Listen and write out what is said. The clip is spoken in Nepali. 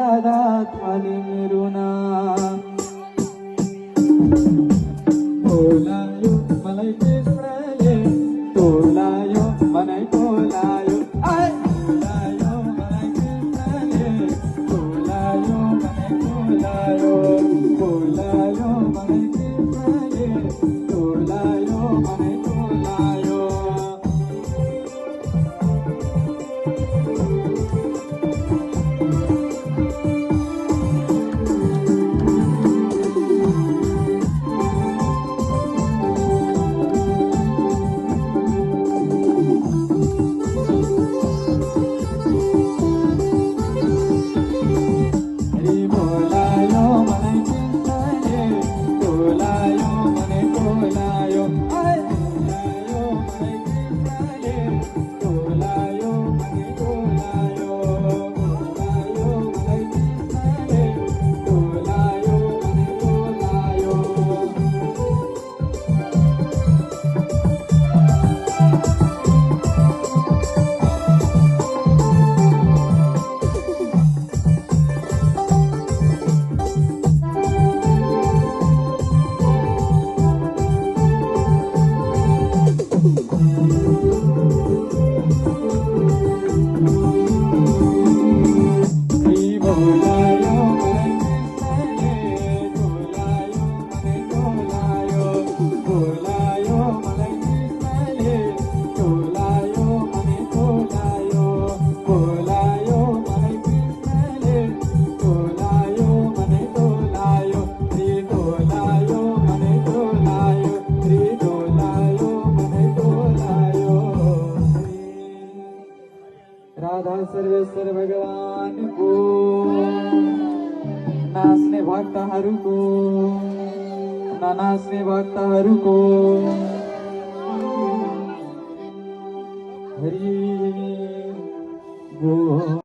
राधा थाली रुना बोलायो मलाई कृष्णले बोलायो मलाई बोलायो आय बोलायो मलाई कृष्णले बोलायो मलाई बोलायो बोलायो मलाई कृष्णले बोलायो मलाई बोलायो राधा सर्वेश्वर भगवान को नाच्ने भक्तहरूको ननाच्ने भक्तहरूको हरि बोल।